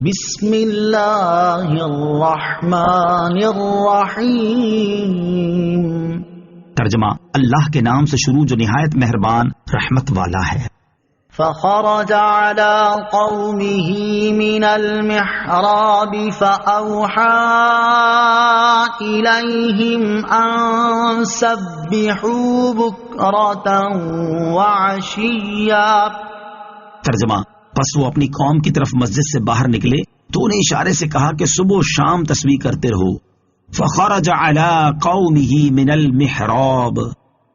بسم اللہ الرحمن الرحیم۔ ترجمہ: اللہ کے نام سے شروع جو نہایت مہربان رحمت والا ہے۔ فخرج على قومه من المحراب فأوحى إليهم أن سبحوا بكرة وعشيا۔ ترجمہ: پس وہ اپنی قوم کی طرف مسجد سے باہر نکلے تو انہیں اشارے سے کہا کہ صبح و شام تسبیح کرتے رہو۔ فخرج على قومه من المحراب،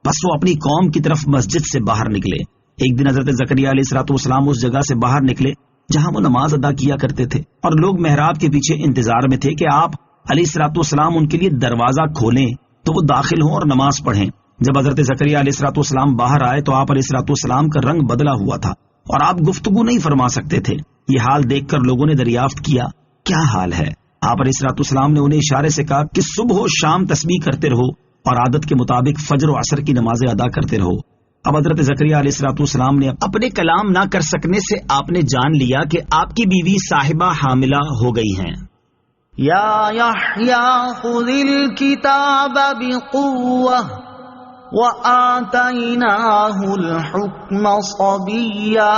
پس وہ اپنی قوم کی طرف مسجد سے باہر نکلے۔ ایک دن حضرت زکریا علیہ السلام اس جگہ سے باہر نکلے جہاں وہ نماز ادا کیا کرتے تھے، اور لوگ محراب کے پیچھے انتظار میں تھے کہ آپ علیہ السلام ان کے لیے دروازہ کھولیں تو وہ داخل ہوں اور نماز پڑھیں۔ جب حضرت زکریا علیہ السلام باہر آئے تو آپ علیہ السلام کا رنگ بدلا ہوا تھا اور آپ گفتگو نہیں فرما سکتے تھے۔ یہ حال دیکھ کر لوگوں نے دریافت کیا، کیا حال ہے؟ آپ علیہ السلام نے انہیں اشارے سے کہا کہ صبح و شام تسبیح کرتے رہو اور عادت کے مطابق فجر و عصر کی نمازیں ادا کرتے رہو۔ اب حضرت زکریا علیہ السلام نے اپنے کلام نہ کر سکنے سے آپ نے جان لیا کہ آپ کی بیوی صاحبہ حاملہ ہو گئی ہیں۔ یا یحییٰ خذ الکتاب بقوة وآتیناہ الحکم صبیا۔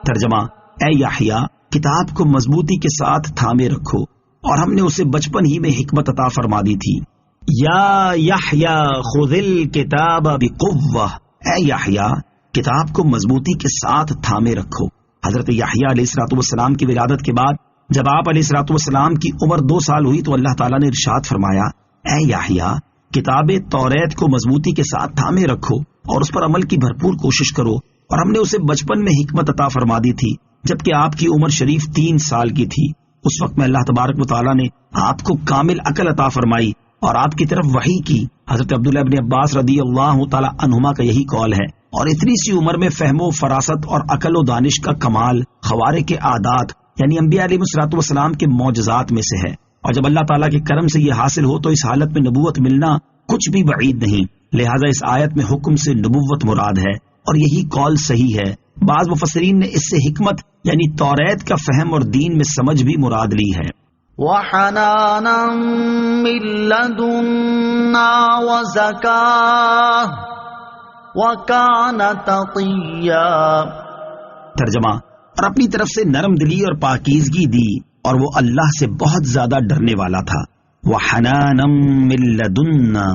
ترجمہ: اے یحییٰ، کتاب کو مضبوطی کے ساتھ تھامے رکھو اور ہم نے اسے بچپن ہی میں حکمت عطا فرما دی تھی۔ یا یحییٰ خذ الکتاب بقوة، اے یحییٰ کتاب کو مضبوطی کے ساتھ تھامے رکھو۔ حضرت یحییٰ علیہ السلام کی ولادت کے بعد جب آپ علیہ السلام کی عمر 2 سال ہوئی تو اللہ تعالیٰ نے ارشاد فرمایا، اے یحییٰ کتاب توریت کو مضبوطی کے ساتھ تھامے رکھو اور اس پر عمل کی بھرپور کوشش کرو، اور ہم نے اسے بچپن میں حکمت عطا فرما دی تھی جبکہ آپ کی عمر شریف 3 سال کی تھی۔ اس وقت میں اللہ تبارک و تعالیٰ نے آپ کو کامل عقل عطا فرمائی اور آپ کی طرف وحی کی۔ حضرت عبداللہ ابن عباس رضی اللہ تعالیٰ عنہما کا یہی قول ہے، اور اتنی سی عمر میں فہم و فراست اور عقل و دانش کا کمال خوارق کے عادات یعنی انبیاء علیہ السلام کے معجزات میں سے ہے، اور جب اللہ تعالیٰ کے کرم سے یہ حاصل ہو تو اس حالت میں نبوت ملنا کچھ بھی بعید نہیں، لہٰذا اس آیت میں حکم سے نبوت مراد ہے اور یہی قول صحیح ہے۔ بعض مفسرین نے اس سے حکمت یعنی توریت کا فہم اور دین میں سمجھ بھی مراد لی ہے۔ وحنانا من لدنا وزکاة وکان تقیا۔ ترجمہ: اور اپنی طرف سے نرم دلی اور پاکیزگی دی اور وہ اللہ سے بہت زیادہ ڈرنے والا تھا۔ وحنانا من لدنا،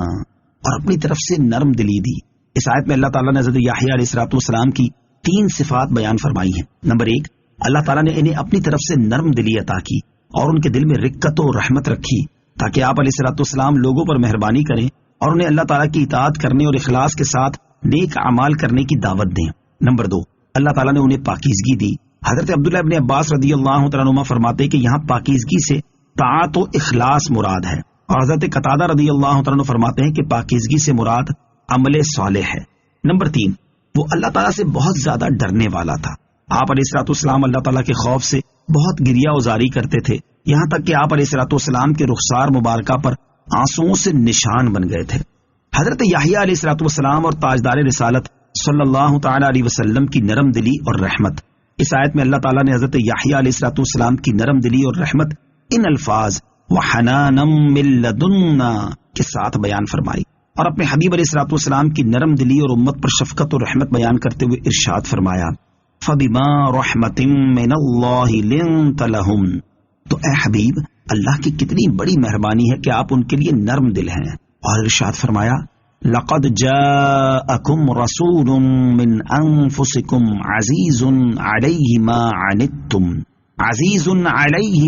اور اپنی طرف سے نرم دلی دی۔ اس آیت میں اللہ تعالیٰ نے حضرت یحییٰ علیہ السلام کی 3 صفات بیان فرمائی ہیں۔ نمبر 1، اللہ تعالیٰ نے انہیں اپنی طرف سے نرم دلی عطا کی اور ان کے دل میں رقت و رحمت رکھی تاکہ آپ علیہ السلام لوگوں پر مہربانی کریں اور انہیں اللہ تعالیٰ کی اطاعت کرنے اور اخلاص کے ساتھ نیک اعمال کرنے کی دعوت دیں۔ نمبر 2، اللہ تعالیٰ نے انہیں پاکیزگی دی۔ حضرت عبداللہ ابن عباس رضی اللہ تعالیٰ عنہما فرماتے کہ یہاں پاکیزگی سے طاعت و اخلاص مراد ہے، اور حضرت قتادہ رضی اللہ تعالیٰ عنہ فرماتے ہیں کہ پاکیزگی سے مراد عمل صالح ہے۔ نمبر 3، وہ اللہ تعالیٰ سے بہت زیادہ ڈرنے والا تھا۔ آپ علیہ السلام اللہ تعالیٰ کے خوف سے بہت گریہ ازاری کرتے تھے، یہاں تک کہ آپ علیہ السلام کے رخسار مبارکہ پر آنسوؤں سے نشان بن گئے تھے۔ حضرت یحییٰ علیہ السلام اور تاجدار رسالت صلی اللہ تعالیٰ علیہ وسلم کی نرم دلی اور رحمت، اس آیت میں اللہ تعالیٰ نے حضرت یحییٰ علیہ السلام کی نرم دلی اور رحمت ان الفاظ وحنانا من لدنا کے ساتھ بیان فرمائی، اور اپنے حبیب علیہ السلام کی نرم دلی اور امت پر شفقت و رحمت بیان کرتے ہوئے ارشاد فرمایا، فَبِمَا رَحْمَةٍ مِّنَ اللَّهِ لِنتَ لَهُمْ، تو اے حبیب اللہ کی کتنی بڑی مہربانی ہے کہ آپ ان کے لیے نرم دل ہیں، اور ارشاد فرمایا، لَقَدْ جَاءَكُمْ رَسُولٌ مِّنْ أَنفُسِكُمْ عَزِيزٌ عَلَيْهِ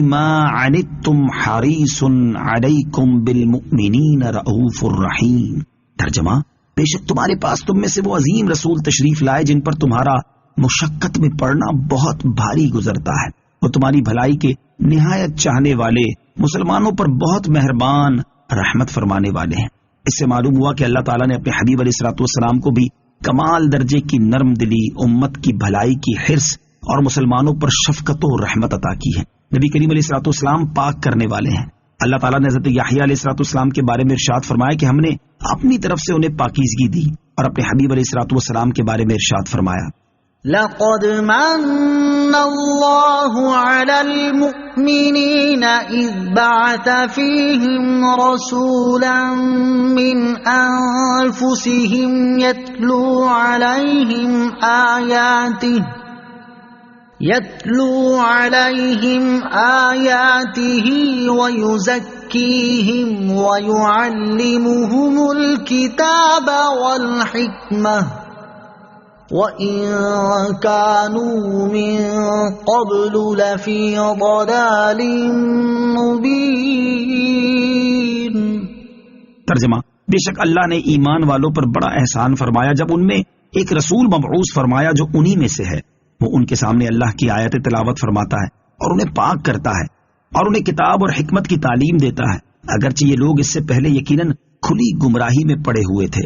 مَا عَنِتُّمْ حَرِيصٌ عَلَيْكُمْ بِالْمُؤْمِنِينَ رَءُوفٌ رَحِيمٌ۔ ترجمہ: بے شک تمہارے پاس تم میں سے وہ عظیم رسول تشریف لائے جن پر تمہارا مشقت میں پڑنا بہت بھاری گزرتا ہے، وہ تمہاری بھلائی کے نہایت چاہنے والے، مسلمانوں پر بہت مہربان رحمت فرمانے والے ہیں۔ اس سے معلوم ہوا کہ اللہ تعالیٰ نے اپنے حبیب علیہ السلام کو بھی کمال درجے کی نرم دلی، امت کی بھلائی کی حرص اور مسلمانوں پر شفقت و رحمت عطا کی ہے۔ نبی کریم علیہ السلام پاک کرنے والے ہیں۔ اللہ تعالیٰ نے حضرت یحییٰ علیہ السلام کے بارے میں ارشاد فرمایا کہ ہم نے اپنی طرف سے انہیں پاکیزگی دی، اور اپنے حبیب علیہ السلام کے بارے میں ارشاد فرمایا، لقد من الله على المؤمنين إذ بعث فيهم رسولا من أنفسهم يتلو عليهم آياته ويزكيهم ويعلمهم الكتاب والحكمة وَإِن كَانُوا مِن قَبْلُ لَفِي ضَلَالٍ مُبِينٍ۔ ترجمہ: بے شک اللہ نے ایمان والوں پر بڑا احسان فرمایا جب ان میں ایک رسول مبعوث فرمایا جو انہی میں سے ہے۔ وہ ان کے سامنے اللہ کی آیت تلاوت فرماتا ہے اور انہیں پاک کرتا ہے اور انہیں کتاب اور حکمت کی تعلیم دیتا ہے، اگرچہ یہ لوگ اس سے پہلے یقیناً کھلی گمراہی میں پڑے ہوئے تھے۔